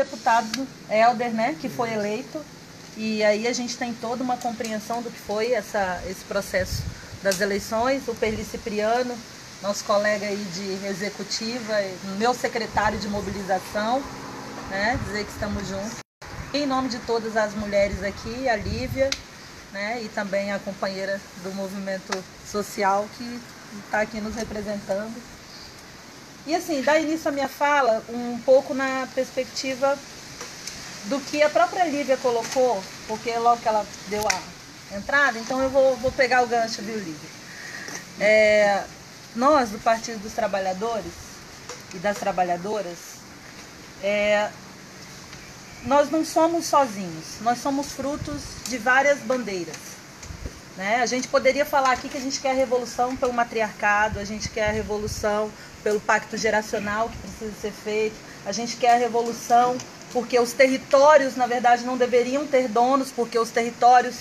deputado Helder, né, que foi eleito, e aí a gente tem toda uma compreensão do que foi esse processo das eleições. O Perli Cipriano, nosso colega aí de executiva, meu secretário de mobilização, né, dizer que estamos juntos. Em nome de todas as mulheres aqui, a Lívia, né, e também a companheira do movimento social que está aqui nos representando. E assim, dar início à minha fala um pouco na perspectiva do que a própria Lívia colocou, porque logo que ela deu a entrada, então eu vou pegar o gancho, viu, Lívia? Nós, do Partido dos Trabalhadores e das Trabalhadoras, nós não somos sozinhos, nós somos frutos de várias bandeiras. Né? A gente poderia falar aqui que a gente quer a revolução pelo matriarcado, a gente quer a revolução pelo pacto geracional que precisa ser feito, a gente quer a revolução porque os territórios, na verdade, não deveriam ter donos, porque os territórios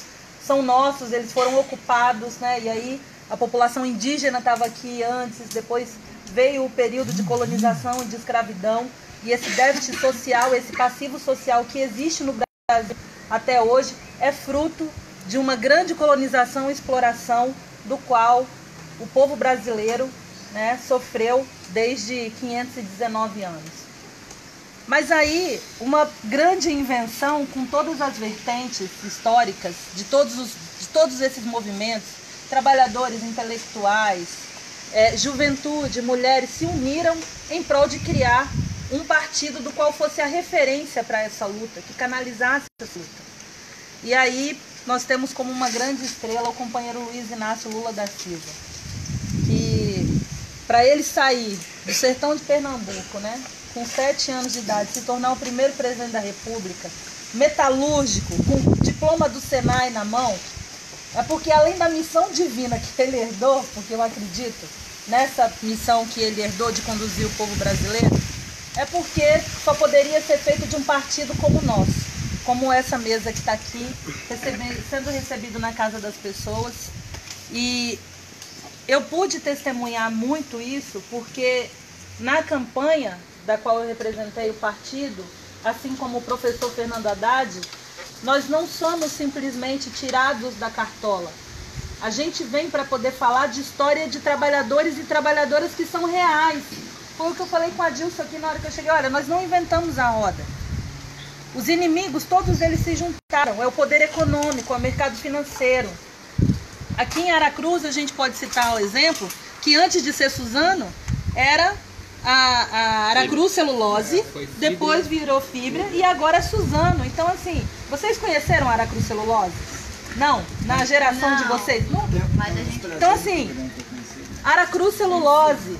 são nossos, eles foram ocupados, né? E aí a população indígena estava aqui antes, depois veio o período de colonização e de escravidão, e esse déficit social, esse passivo social que existe no Brasil até hoje é fruto de uma grande colonização e exploração do qual o povo brasileiro, né, sofreu desde 519 anos. Mas aí, uma grande invenção com todas as vertentes históricas de todos esses movimentos, trabalhadores, intelectuais, juventude, mulheres, se uniram em prol de criar um partido do qual fosse a referência para essa luta, que canalizasse essa luta. E aí nós temos como uma grande estrela o companheiro Luiz Inácio Lula da Silva, que para ele sair do sertão de Pernambuco, né, com 7 anos de idade, se tornar o primeiro presidente da República, metalúrgico, com diploma do Senai na mão, é porque além da missão divina que ele herdou, porque eu acredito nessa missão que ele herdou de conduzir o povo brasileiro, é porque só poderia ser feito de um partido como o nosso, como essa mesa que está aqui, sendo recebido na casa das pessoas. E eu pude testemunhar muito isso porque na campanha da qual eu representei o partido, assim como o professor Fernando Haddad, nós não somos simplesmente tirados da cartola. A gente vem para poder falar de história de trabalhadores e trabalhadoras que são reais. Foi o que eu falei com a Dilson aqui na hora que eu cheguei. Olha, nós não inventamos a roda. Os inimigos, todos eles se juntaram. É o poder econômico, é o mercado financeiro. Aqui em Aracruz, a gente pode citar o exemplo que antes de ser Suzano, era a Aracruz Celulose, depois virou Fibra e agora é Suzano. Então, assim, vocês conheceram a Aracruz Celulose? Não? Na geração de vocês? Não. Então, assim, Aracruz Celulose,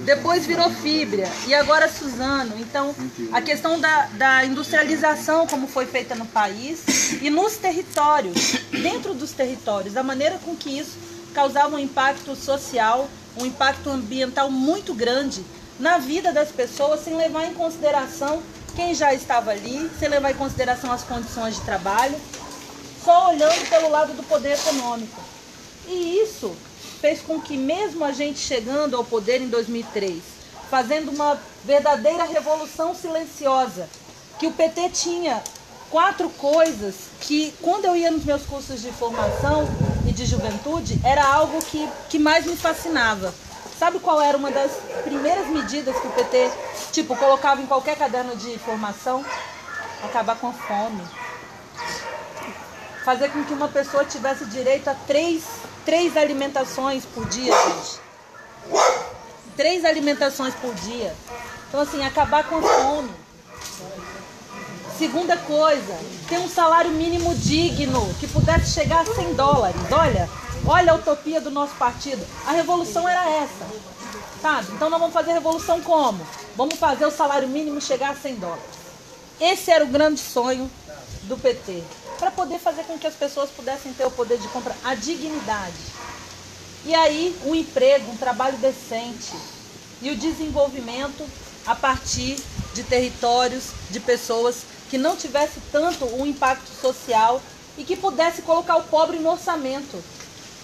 depois virou Fibra e agora Suzano. Então, a questão da industrialização como foi feita no país e nos territórios, dentro dos territórios, a maneira com que isso causava um impacto social, um impacto ambiental muito grande na vida das pessoas, sem levar em consideração quem já estava ali, sem levar em consideração as condições de trabalho, só olhando pelo lado do poder econômico. E isso fez com que, mesmo a gente chegando ao poder em 2003, fazendo uma verdadeira revolução silenciosa, que o PT tinha 4 coisas que, quando eu ia nos meus cursos de formação e de juventude, era algo que mais me fascinava. Sabe qual era uma das primeiras medidas que o PT, colocava em qualquer caderno de formação? Acabar com a fome. Fazer com que uma pessoa tivesse direito a 3 alimentações por dia, gente. 3 alimentações por dia. Então, assim, acabar com a fome. Segunda coisa, ter um salário mínimo digno, que pudesse chegar a $100. Olha a utopia do nosso partido. A revolução era essa, sabe? Então nós vamos fazer a revolução como? Vamos fazer o salário mínimo chegar a $100. Esse era o grande sonho do PT, para poder fazer com que as pessoas pudessem ter o poder de compra, a dignidade. E aí um emprego, um trabalho decente e o desenvolvimento a partir de territórios, de pessoas que não tivesse tanto um impacto social e que pudesse colocar o pobre no orçamento.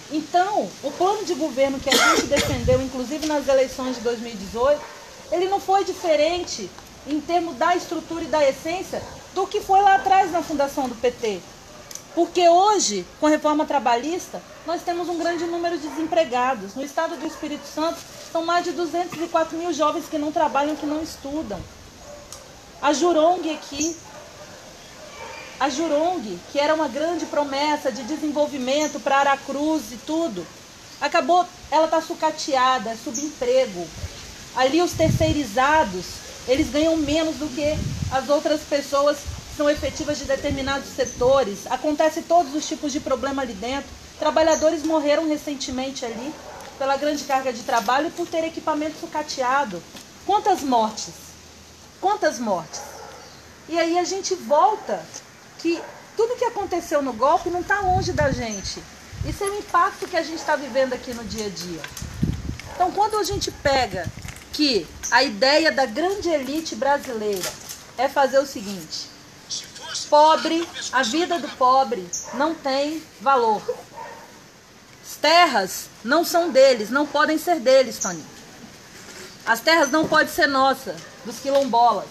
Então, o plano de governo que a gente defendeu, inclusive nas eleições de 2018, ele não foi diferente em termos da estrutura e da essência, do que foi lá atrás na fundação do PT. Porque hoje, com a reforma trabalhista, nós temos um grande número de desempregados. No estado do Espírito Santo, são mais de 204 mil jovens que não trabalham, que não estudam. A Jurong aqui, a Jurong, que era uma grande promessa de desenvolvimento para Aracruz e tudo, acabou, ela está sucateada, é subemprego. Ali os terceirizados, eles ganham menos do que as outras pessoas que são efetivas de determinados setores. Acontece todos os tipos de problema ali dentro. Trabalhadores morreram recentemente ali pela grande carga de trabalho e por ter equipamento sucateado. Quantas mortes? Quantas mortes? E aí a gente volta que tudo que aconteceu no golpe não está longe da gente. Isso é o impacto que a gente está vivendo aqui no dia a dia. Então, quando a gente pega que a ideia da grande elite brasileira é fazer o seguinte: pobre, a vida do pobre não tem valor. As terras não são deles, não podem ser deles, Toninho. As terras não podem ser nossas, dos quilombolas.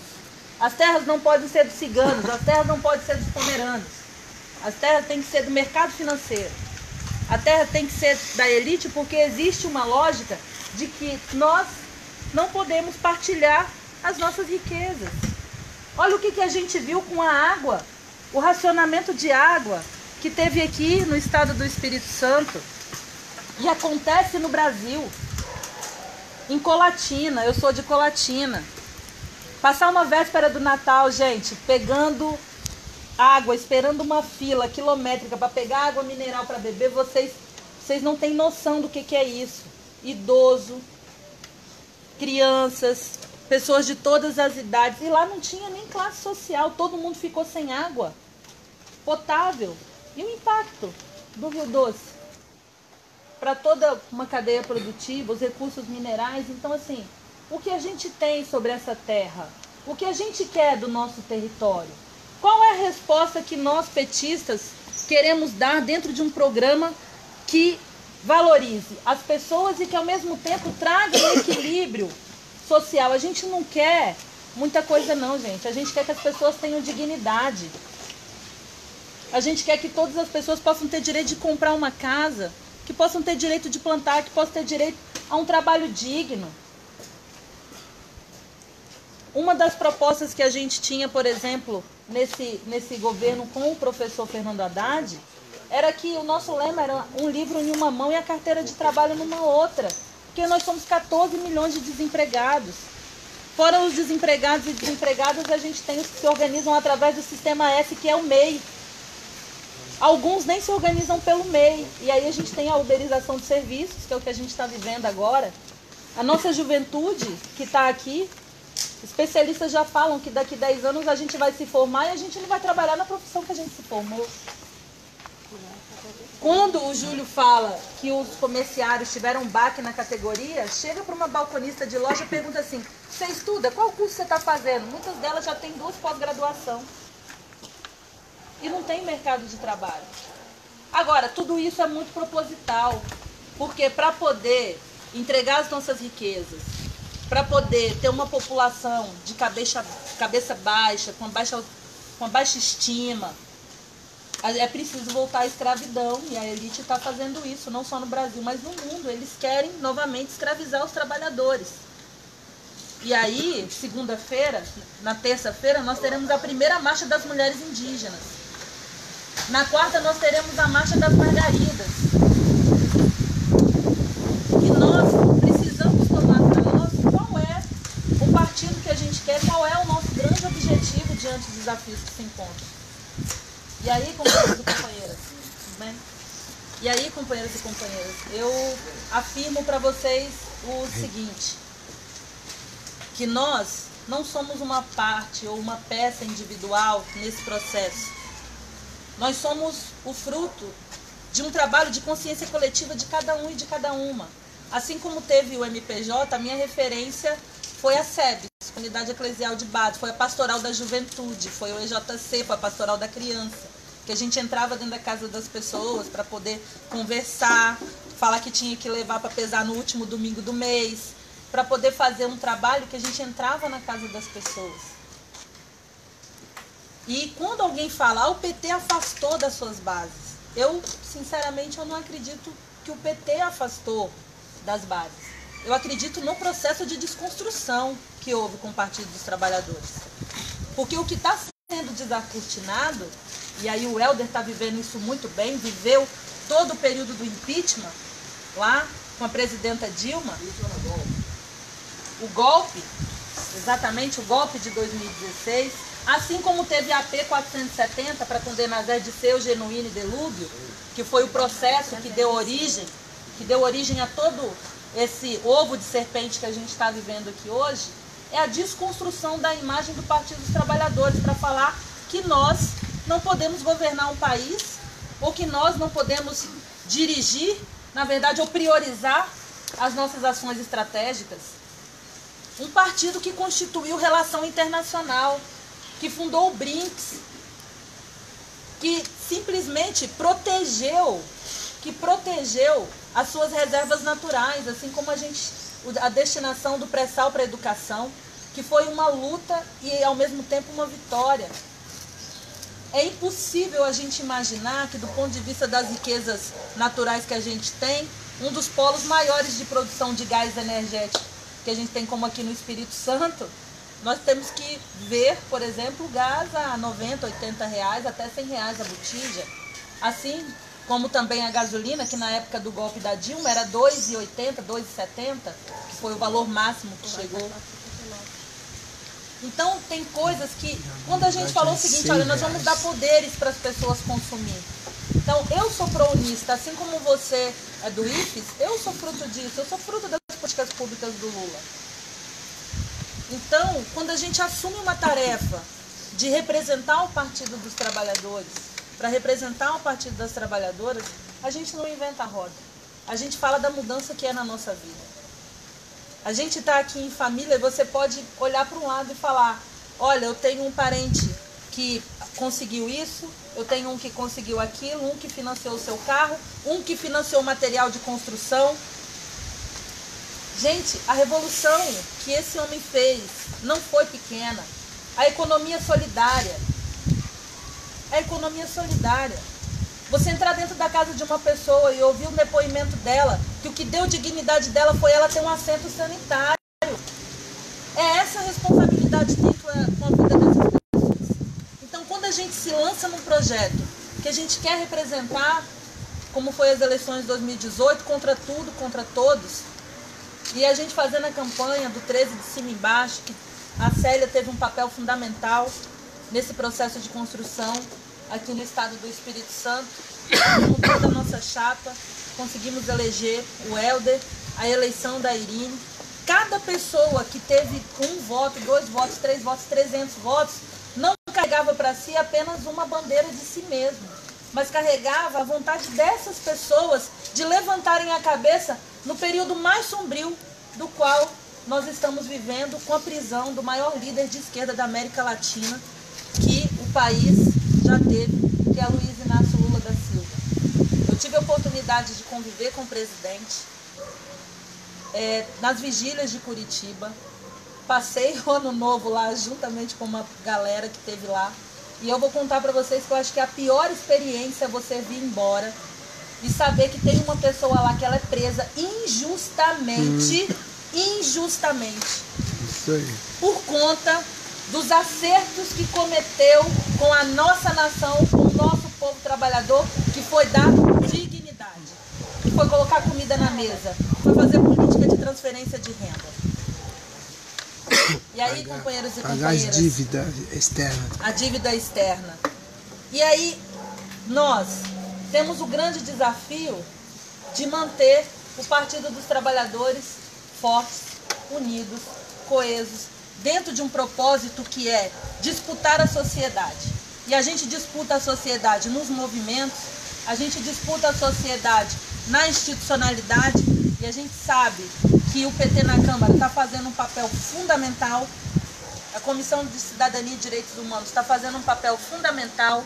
As terras não podem ser dos ciganos, as terras não podem ser dos pomeranos. As terras têm que ser do mercado financeiro. A terra tem que ser da elite porque existe uma lógica de que nós não podemos partilhar as nossas riquezas. Olha o que a gente viu com a água, o racionamento de água que teve aqui no estado do Espírito Santo e acontece no Brasil. Em Colatina, eu sou de Colatina. Passar uma véspera do Natal, gente, pegando água, esperando uma fila quilométrica para pegar água mineral para beber, vocês não têm noção do que é isso. Idoso, crianças, pessoas de todas as idades. E lá não tinha nem classe social, todo mundo ficou sem água potável. E o impacto do Rio Doce para toda uma cadeia produtiva, os recursos minerais. Então, assim, o que a gente tem sobre essa terra? O que a gente quer do nosso território? Qual é a resposta que nós, petistas, queremos dar dentro de um programa que valorize as pessoas e que, ao mesmo tempo, traga um equilíbrio social? A gente não quer muita coisa não, gente. A gente quer que as pessoas tenham dignidade. A gente quer que todas as pessoas possam ter direito de comprar uma casa, que possam ter direito de plantar, que possam ter direito a um trabalho digno. Uma das propostas que a gente tinha, por exemplo, nesse governo com o professor Fernando Haddad, era que o nosso lema era um livro em uma mão e a carteira de trabalho numa outra. Porque nós somos 14 milhões de desempregados. Fora os desempregados e desempregadas, a gente tem os que se organizam através do Sistema S, que é o MEI. Alguns nem se organizam pelo MEI. E aí a gente tem a uberização de serviços, que é o que a gente está vivendo agora. A nossa juventude que está aqui, especialistas já falam que daqui a 10 anos a gente vai se formar e a gente não vai trabalhar na profissão que a gente se formou. Quando o Júlio fala que os comerciários tiveram um baque na categoria, chega para uma balconista de loja e pergunta assim: você estuda? Qual curso você está fazendo? Muitas delas já têm 2 pós-graduação. E não tem mercado de trabalho. Agora, tudo isso é muito proposital. Porque para poder entregar as nossas riquezas, para poder ter uma população de cabeça baixa, com baixa estima, é preciso voltar à escravidão. E a elite está fazendo isso, não só no Brasil, mas no mundo. Eles querem novamente escravizar os trabalhadores. E aí, segunda-feira, na terça-feira, nós teremos a primeira marcha das mulheres indígenas. Na quarta, nós teremos a marcha das margaridas. E nós precisamos tomar para nós qual é o partido que a gente quer, qual é o nosso grande objetivo diante dos desafios que se encontram. E aí, companheiros e companheiras, tudo bem? E aí, companheiros e companheiras, eu afirmo para vocês o seguinte: que nós não somos uma parte ou uma peça individual nesse processo. Nós somos o fruto de um trabalho de consciência coletiva de cada um e de cada uma. Assim como teve o MPJ, a minha referência foi a SEB, Comunidade Eclesial de Base, foi a Pastoral da Juventude, foi o EJC, foi a Pastoral da Criança, que a gente entrava dentro da casa das pessoas para poder conversar, falar que tinha que levar para pesar no último domingo do mês. para poder fazer um trabalho que a gente entrava na casa das pessoas. E quando alguém fala, o PT afastou das suas bases, eu, sinceramente, eu não acredito que o PT afastou das bases. Eu acredito no processo de desconstrução que houve com o Partido dos Trabalhadores. Porque o que está sendo descortinado, e aí o Helder está vivendo isso muito bem, viveu todo o período do impeachment, lá com a presidenta Dilma, o golpe, exatamente o golpe de 2016, assim como teve a AP 470 para condenar Zé Disseu, Genuíno e Delúbio, que foi o processo que deu origem a todo esse ovo de serpente que a gente está vivendo aqui hoje, é a desconstrução da imagem do Partido dos Trabalhadores para falar que nós não podemos governar um país ou que nós não podemos dirigir, na verdade, ou priorizar as nossas ações estratégicas. Um partido que constituiu relação internacional, que fundou o BRICS, que simplesmente protegeu as suas reservas naturais, assim como a destinação do pré-sal para a educação, que foi uma luta e ao mesmo tempo uma vitória. É impossível a gente imaginar que, do ponto de vista das riquezas naturais que a gente tem, um dos polos maiores de produção de gás energético que a gente tem, como aqui no Espírito Santo, nós temos que ver, por exemplo, o gás a 90, 80 reais, até 100 reais a botija. Assim como também a gasolina, que na época do golpe da Dilma era 2,80, 2,70, que foi o valor máximo que chegou. Então, tem coisas que, quando a gente falou o seguinte, olha, nós vamos dar poderes para as pessoas consumir. Então, eu sou pro-unista, assim como você é do IFES, eu sou fruto disso, eu sou fruto das políticas públicas do Lula. Então, quando a gente assume uma tarefa de representar o Partido dos Trabalhadores, para representar o Partido das Trabalhadoras, a gente não inventa a roda. A gente fala da mudança que é na nossa vida. A gente está aqui em família e você pode olhar para um lado e falar, olha, eu tenho um parente que conseguiu isso, eu tenho um que conseguiu aquilo, um que financiou o seu carro, um que financiou material de construção. Gente, a revolução que esse homem fez não foi pequena. A economia solidária. A economia solidária. Você entrar dentro da casa de uma pessoa e ouvir o depoimento dela, que o que deu dignidade dela foi ela ter um assento sanitário. É essa a responsabilidade que tem com a vida dessas pessoas. Então, quando a gente se lança num projeto que a gente quer representar, como foi as eleições de 2018, contra tudo, contra todos, e a gente fazendo a campanha do 13 de cima e embaixo, que a Célia teve um papel fundamental nesse processo de construção aqui no estado do Espírito Santo, com toda a nossa chapa, conseguimos eleger o Helder, a eleição da Irine. Cada pessoa que teve 1 voto, 2 votos, 3 votos, 300 votos, não carregava para si apenas uma bandeira de si mesmo, mas carregava a vontade dessas pessoas de levantarem a cabeça no período mais sombrio do qual nós estamos vivendo, com a prisão do maior líder de esquerda da América Latina que o país já teve, que é Luiz Inácio Lula da Silva. Eu tive a oportunidade de conviver com o presidente nas vigílias de Curitiba, passei o ano novo lá juntamente com uma galera que teve lá, e eu vou contar para vocês que eu acho que a pior experiência é você vir embora e saber que tem uma pessoa lá que ela é presa injustamente, Isso aí. por conta dos acertos que cometeu com a nossa nação, com o nosso povo trabalhador, que foi dar dignidade, que foi colocar comida na mesa, foi fazer política de transferência de renda. E aí, companheiros e pagar companheiras, a dívida externa. a dívida externa. E aí, nós temos o grande desafio de manter o Partido dos Trabalhadores fortes, unidos, coesos, dentro de um propósito que é disputar a sociedade. E a gente disputa a sociedade nos movimentos, a gente disputa a sociedade na institucionalidade, e a gente sabe que o PT na Câmara está fazendo um papel fundamental, a Comissão de Cidadania e Direitos Humanos está fazendo um papel fundamental,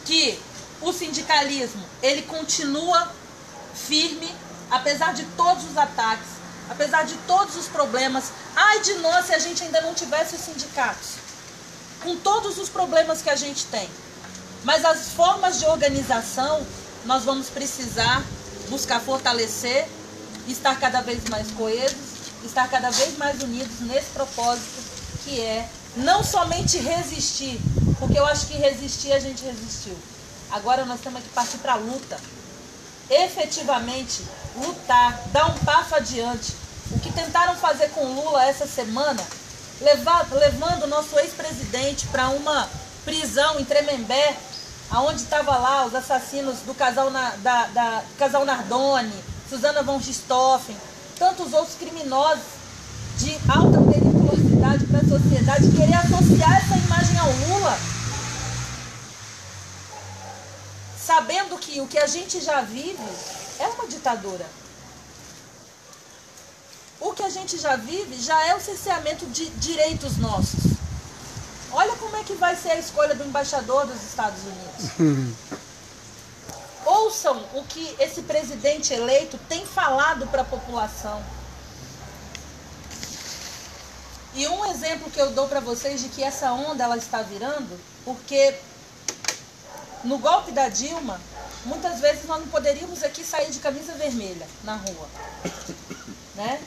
que o sindicalismo, ele continua firme, apesar de todos os ataques, apesar de todos os problemas. Ai de nós se a gente ainda não tivesse os sindicatos, com todos os problemas que a gente tem. Mas as formas de organização nós vamos precisar buscar fortalecer, estar cada vez mais coesos, estar cada vez mais unidos nesse propósito que é não somente resistir, porque eu acho que resistir a gente resistiu. Agora nós temos que partir para a luta. Efetivamente lutar, dar um passo adiante. O que tentaram fazer com Lula essa semana, levando o nosso ex-presidente para uma prisão em Tremembé, aonde estava lá os assassinos do casal, casal Nardoni, Susana von Richthofen, tantos outros criminosos de alta periculosidade para a sociedade, querer associar essa imagem ao Lula, sabendo que o que a gente já vive é uma ditadura. O que a gente já vive já é o cerceamento de direitos nossos. Olha como é que vai ser a escolha do embaixador dos Estados Unidos. Ouçam o que esse presidente eleito tem falado para a população. E um exemplo que eu dou para vocês de que essa onda ela está virando, porque no golpe da Dilma, muitas vezes nós não poderíamos aqui sair de camisa vermelha na rua, né?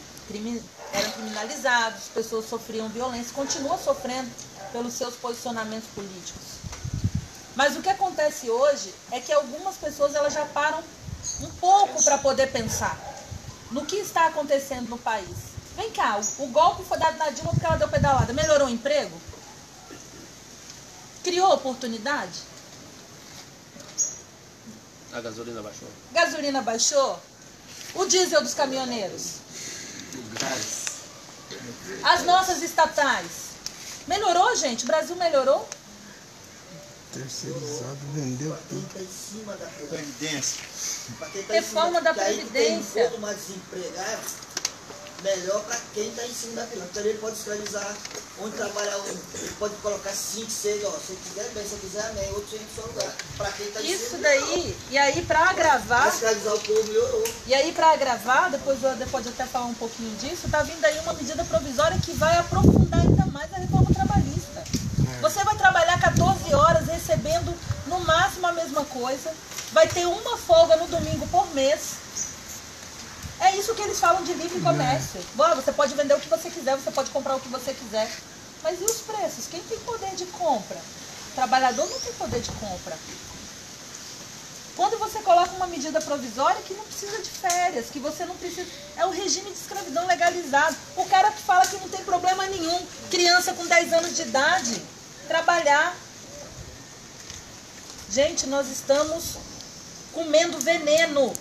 Eram criminalizados, pessoas sofriam violência, continuam sofrendo pelos seus posicionamentos políticos. Mas o que acontece hoje é que algumas pessoas elas já param um pouco para poder pensar no que está acontecendo no país. Vem cá, o golpe foi dado na Dilma porque ela deu pedalada. Melhorou o emprego? Criou oportunidade? A gasolina baixou. Gasolina baixou? O diesel dos caminhoneiros? O gás. As nossas estatais? Melhorou, gente? O Brasil melhorou? Terceirizado, vendeu tudo. Quem está em cima da Previdência. Reforma da Previdência. Quanto mais desempregado, melhor para quem está em cima da fila. Então ele pode escravizar, onde trabalhar, ele pode colocar 5, 6, ó, se quiser bem, se quiser amém, outro em seu lugar. Para quem está em cima. Isso daí, e aí para agravar... Para escravizar o povo melhorou. E aí para agravar, depois de até falar um pouquinho disso, tá vindo aí uma medida provisória que vai aprofundar ainda mais a reforma trabalhista. Você vai trabalhar 14 horas recebendo no máximo a mesma coisa, vai ter uma folga no domingo por mês. É isso que eles falam de livre comércio. Bom, você pode vender o que você quiser, você pode comprar o que você quiser. Mas e os preços? Quem tem poder de compra? O trabalhador não tem poder de compra. Quando você coloca uma medida provisória que não precisa de férias, que você não precisa... É o regime de escravidão legalizado. O cara que fala que não tem problema nenhum, criança com 10 anos de idade, trabalhar. Gente, nós estamos comendo veneno.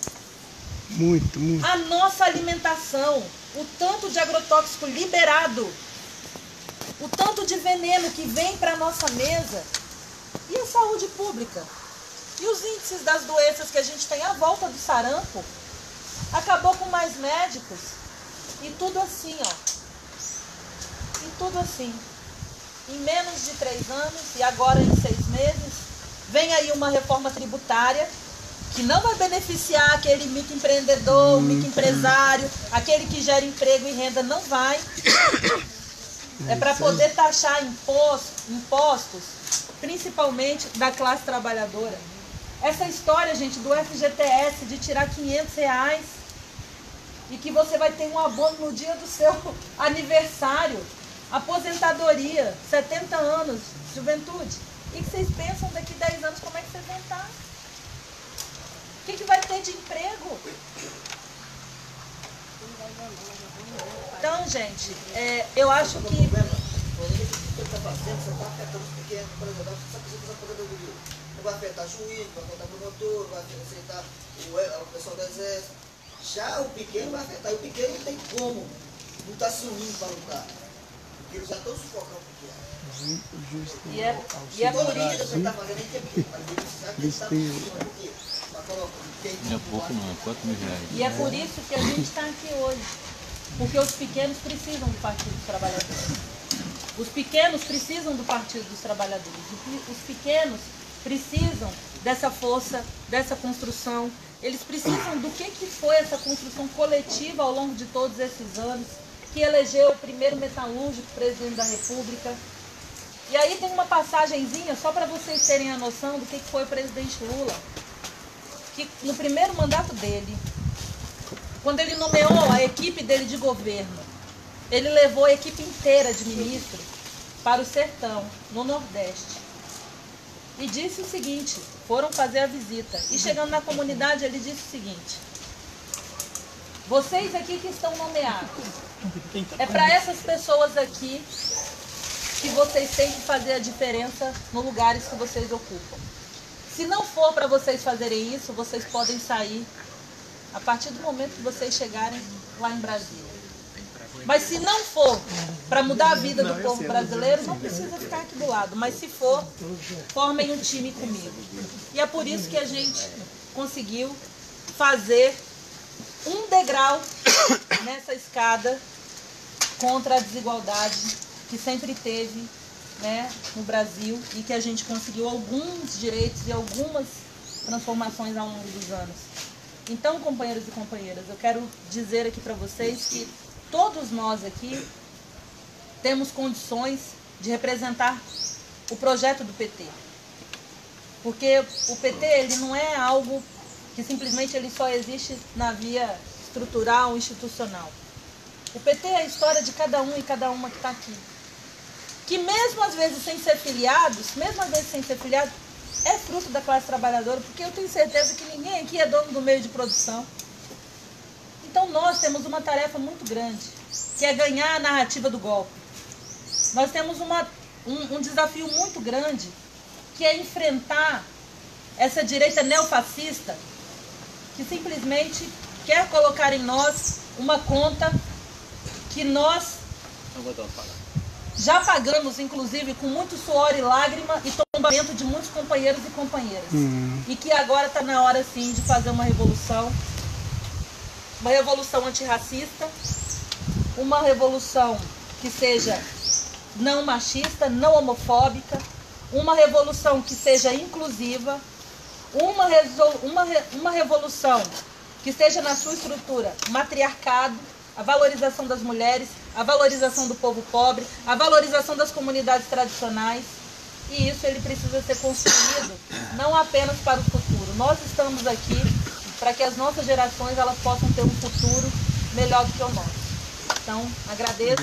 Muito, muito. A nossa alimentação, o tanto de agrotóxico liberado, o tanto de veneno que vem para a nossa mesa, e a saúde pública? E os índices das doenças que a gente tem à volta do sarampo, acabou com mais médicos, e tudo assim, ó. E tudo assim. Em menos de 3 anos, e agora em 6 meses, vem aí uma reforma tributária, que não vai beneficiar aquele microempreendedor, microempresário, aquele que gera emprego e renda, não vai. É para poder taxar impostos, principalmente da classe trabalhadora. Essa história, gente, do FGTS, de tirar R$500 e que você vai ter um abono no dia do seu aniversário, aposentadoria, 70 anos, juventude. E que vocês pensam daqui 10 anos como é que vocês vão estar? O que vai ter de emprego? Então, gente, eu acho que... Não vai afetar juiz, vai afetar promotor, vai afetar o pessoal do exército. Já o pequeno vai afetar. E o pequeno não tem como não estar se unindo para lutar. Porque eles já estão sufocando o pequeno. E é por isso... Você está fazendo aí Não é pouco não, é R$4.000. E é por isso que a gente está aqui hoje. Porque os pequenos precisam do Partido dos Trabalhadores. Os pequenos precisam do Partido dos Trabalhadores. Os pequenos precisam dessa força, dessa construção. Eles precisam do que foi essa construção coletiva ao longo de todos esses anos, que elegeu o primeiro metalúrgico presidente da República. E aí tem uma passagenzinha, só para vocês terem a noção do que foi o presidente Lula, que no primeiro mandato dele, quando ele nomeou a equipe dele de governo, ele levou a equipe inteira de ministros para o sertão, no Nordeste. E disse o seguinte, foram fazer a visita. E chegando na comunidade, ele disse o seguinte: vocês aqui que estão nomeados, é para essas pessoas aqui que vocês têm que fazer a diferença nos lugares que vocês ocupam. Se não for para vocês fazerem isso, vocês podem sair a partir do momento que vocês chegarem lá em Brasília. Mas se não for para mudar a vida do povo brasileiro, não precisa ficar aqui do lado. Mas se for, formem um time comigo. E é por isso que a gente conseguiu fazer um degrau nessa escada contra a desigualdade que sempre teve, né, no Brasil, e que a gente conseguiu alguns direitos e algumas transformações ao longo dos anos. Então, companheiros e companheiras, eu quero dizer aqui para vocês que todos nós aqui temos condições de representar o projeto do PT. Porque o PT, ele não é algo que simplesmente ele só existe na via estrutural, institucional. O PT é a história de cada um e cada uma que está aqui. Que mesmo às vezes sem ser filiados, é fruto da classe trabalhadora, porque eu tenho certeza que ninguém aqui é dono do meio de produção. Então nós temos uma tarefa muito grande, que é ganhar a narrativa do golpe. Nós temos um desafio muito grande, que é enfrentar essa direita neofascista, que simplesmente quer colocar em nós uma conta que nós já pagamos, inclusive, com muito suor e lágrima e tombamento de muitos companheiros e companheiras. E que agora está na hora, sim, de fazer uma revolução antirracista, uma revolução que seja não machista, não homofóbica, uma revolução que seja inclusiva, uma revolução que esteja na sua estrutura matriarcado, a valorização das mulheres, a valorização do povo pobre, a valorização das comunidades tradicionais. E isso ele precisa ser construído não apenas para o futuro. Nós estamos aqui para que as nossas gerações elas possam ter um futuro melhor do que o nosso. Então, agradeço.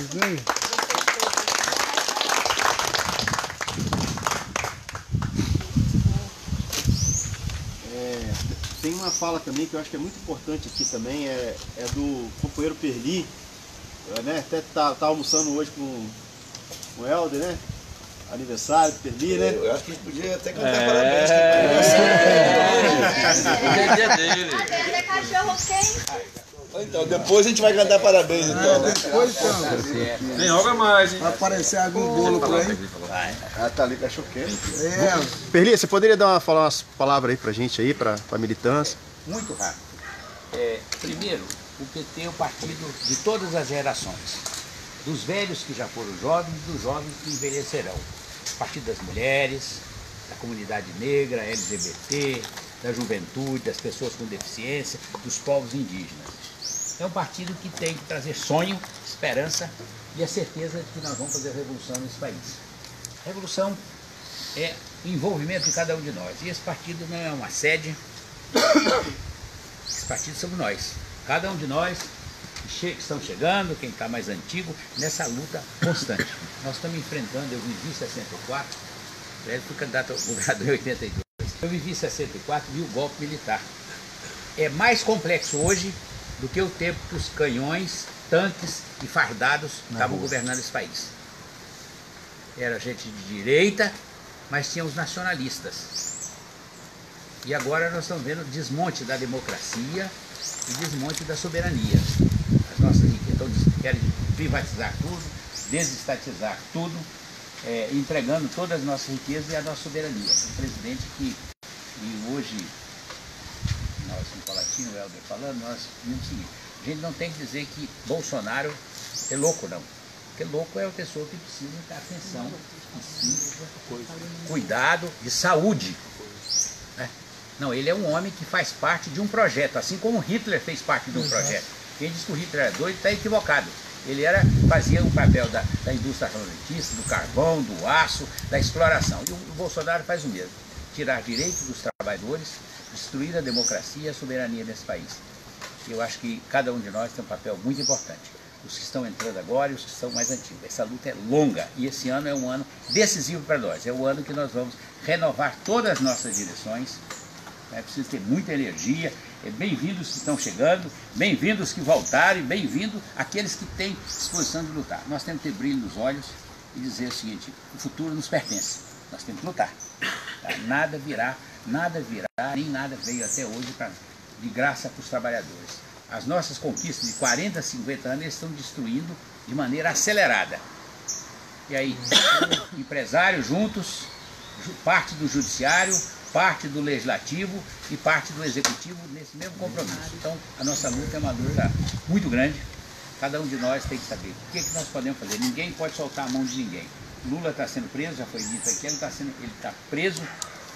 Tem uma fala também que eu acho que é muito importante aqui também, é do companheiro Perli, né? Até tá almoçando hoje com o Helder, né? Aniversário do Perli, né? Eu acho que a gente podia até cantar parabéns. Hoje é dia dele. Até cachorro quente. Então, depois a gente vai cantar parabéns, então. Depois então. Nem joga mais, hein? Vai aparecer algum bolo por aí. Ah, tá ali, cachorro quente. Perli, você poderia falar umas palavras aí pra gente aí, pra militância? Muito rápido. Primeiro, o PT é o partido de todas as gerações. Dos velhos que já foram jovens e dos jovens que envelhecerão. Partido das mulheres, da comunidade negra, LGBT, da juventude, das pessoas com deficiência, dos povos indígenas. É um partido que tem que trazer sonho, esperança e a certeza de que nós vamos fazer a revolução nesse país. A revolução é o envolvimento de cada um de nós. E esse partido não é uma sede, esse partido somos nós. Cada um de nós que estão chegando, quem está mais antigo, nessa luta constante. Nós estamos enfrentando, eu vivi 64, eu fui candidato ao governador em 82. Eu vivi 64, vi o golpe militar. É mais complexo hoje do que o tempo que os canhões, tanques e fardados estavam governando esse país. Era gente de direita, mas tinha os nacionalistas. E agora nós estamos vendo o desmonte da democracia e desmonte da soberania. As nossas riquezas querem privatizar tudo, desestatizar tudo, entregando todas as nossas riquezas e a nossa soberania. Um presidente que, e hoje, nós, em Palatinho, o Helder falando, nós vimos o seguinte: a gente não tem que dizer que Bolsonaro é louco, não. Porque louco é a pessoa que precisa de atenção, cuidado de saúde. Não, ele é um homem que faz parte de um projeto, assim como Hitler fez parte de um projeto. Quem diz que o Hitler é doido está equivocado. Ele fazia o papel da indústria armamentista, do carvão, do aço, da exploração. E o Bolsonaro faz o mesmo. Tirar direitos dos trabalhadores, destruir a democracia e a soberania desse país. Eu acho que cada um de nós tem um papel muito importante. Os que estão entrando agora e os que são mais antigos. Essa luta é longa e esse ano é um ano decisivo para nós. É o ano que nós vamos renovar todas as nossas direções. É preciso ter muita energia. Bem-vindos que estão chegando, bem-vindos que voltaram e bem-vindos aqueles que têm disposição de lutar. Nós temos que ter brilho nos olhos e dizer o seguinte: o futuro nos pertence. Nós temos que lutar. Tá? Nada virá, nem nada veio até hoje de graça para os trabalhadores. As nossas conquistas de 40, 50 anos eles estão destruindo de maneira acelerada. E aí, empresários juntos, parte do judiciário, parte do legislativo e parte do executivo nesse mesmo compromisso. Então, a nossa luta é uma luta muito grande. Cada um de nós tem que saber o que nós podemos fazer. Ninguém pode soltar a mão de ninguém. Lula está sendo preso, já foi dito aqui, ele está preso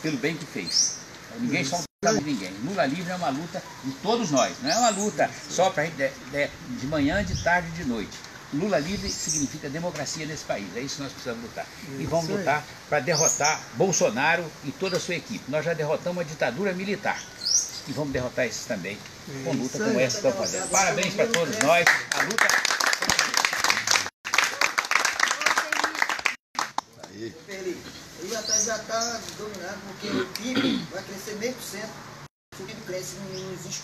pelo bem que fez. Então, ninguém solta a mão de ninguém. Lula livre é uma luta de todos nós, não é uma luta só para de manhã, de tarde e de noite. Lula livre significa democracia nesse país, é isso que nós precisamos lutar. E vamos lutar para derrotar Bolsonaro e toda a sua equipe. Nós já derrotamos a ditadura militar e vamos derrotar esses também, com luta como essa que estão fazendo. Parabéns para todos nós, a luta... Ele já está dominado, porque o PIB vai crescer meio por cento. Se o PIB cresce, não existe